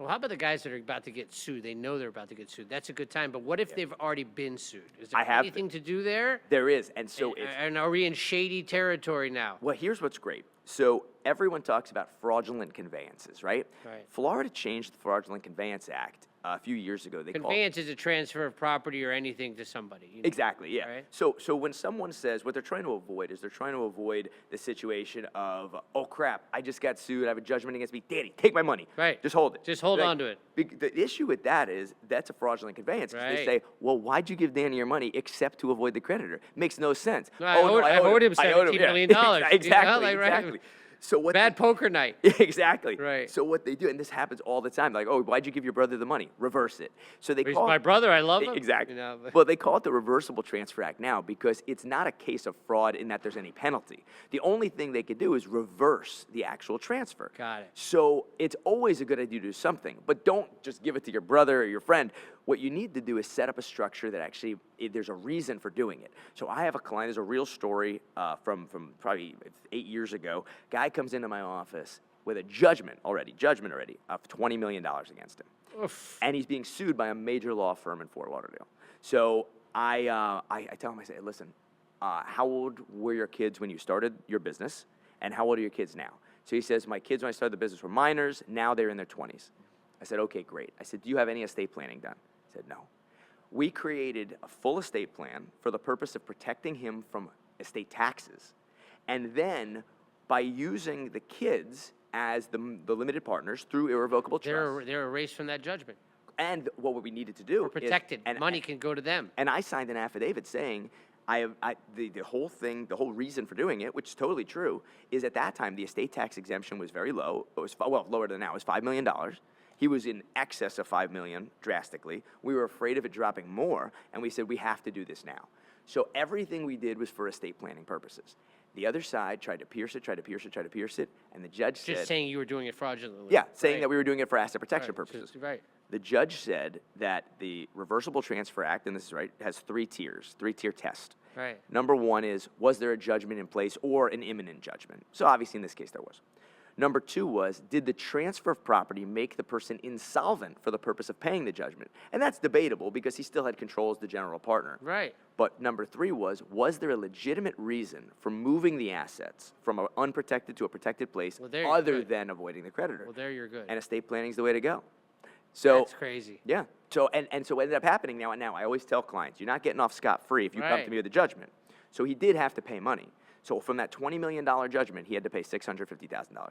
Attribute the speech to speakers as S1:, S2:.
S1: Well, how about the guys that are about to get sued? They know they're about to get sued. That's a good time. But what if they've already been sued? Is there anything to do there?
S2: There is. And so
S1: and are we in shady territory now?
S2: Well, here's what's great. So everyone talks about fraudulent conveyances, right?
S1: Right.
S2: Florida changed the Fraudulent Conveyance Act a few years ago.
S1: Conveyance is a transfer of property or anything to somebody. You know?
S2: Exactly, yeah.
S1: Right?
S2: So when someone says, what they're trying to avoid is they're trying to avoid the situation of, oh crap, I just got sued, I have a judgment against me, Danny, take my money.
S1: Right.
S2: Just hold it.
S1: Just hold on to it.
S2: The issue with that is that's a fraudulent conveyance.
S1: Right.
S2: They say, well, why'd you give Danny your money except to avoid the creditor? Makes no sense.
S1: No, I owed him $17 million.
S2: Exactly, exactly. So what
S1: Bad poker night.
S2: Exactly.
S1: Right.
S2: So what they do, and this happens all the time, like, oh, why'd you give your brother the money? Reverse it. So they
S1: He's
S2: call
S1: my brother. I love him.
S2: Exactly.
S1: You know,
S2: Well, they call it the Reversible Transfer Act now because it's not a case of fraud in that there's any penalty. The only thing they could do is reverse the actual transfer.
S1: Got it.
S2: So it's always a good idea to do something, but don't just give it to your brother or your friend. What you need to do is set up a structure that actually there's a reason for doing it. So I have a client. There's a real story from probably 8 years ago. Guy comes into my office with a judgment already of $20 million against him.
S1: Oof.
S2: And he's being sued by a major law firm in Fort Lauderdale. So I tell him, I say, listen, how old were your kids when you started your business, and how old are your kids now? So he says, my kids when I started the business were minors. Now they're in their 20s. I said, okay, great. I said, do you have any estate planning done? He said, no. We created a full estate plan for the purpose of protecting him from estate taxes. And then by using the kids as the limited partners through irrevocable trust.
S1: They're erased from that judgment.
S2: And what we needed to do
S1: We're protected. Money can go to them.
S2: And I signed an affidavit saying the whole thing, the whole reason for doing it, which is totally true, is at that time the estate tax exemption was very low. It was, well, lower than now. It was $5 million. He was in excess of $5 million drastically. We were afraid of it dropping more, and we said we have to do this now. So everything we did was for estate planning purposes. The other side tried to pierce it, and the judge said...
S1: Just saying you were doing it fraudulently.
S2: Yeah, saying that we were doing it for asset protection purposes.
S1: Right.
S2: The judge said that the Reversible Transfer Act, and this is right, has three tier test.
S1: Right.
S2: Number one is, was there a judgment in place or an imminent judgment? So obviously in this case there was. Number two was, did the transfer of property make the person insolvent for the purpose of paying the judgment? And that's debatable because he still had control as the general partner.
S1: Right.
S2: But number three was there a legitimate reason for moving the assets from an unprotected to a protected place other than avoiding the creditor?
S1: Well, there you're good.
S2: And estate planning is the way to go. So
S1: that's crazy.
S2: Yeah. So and so what ended up happening now, I always tell clients, you're not getting off scot-free if you come to me with a judgment. So he did have to pay money. So from that $20 million judgment, he had to pay $650,000.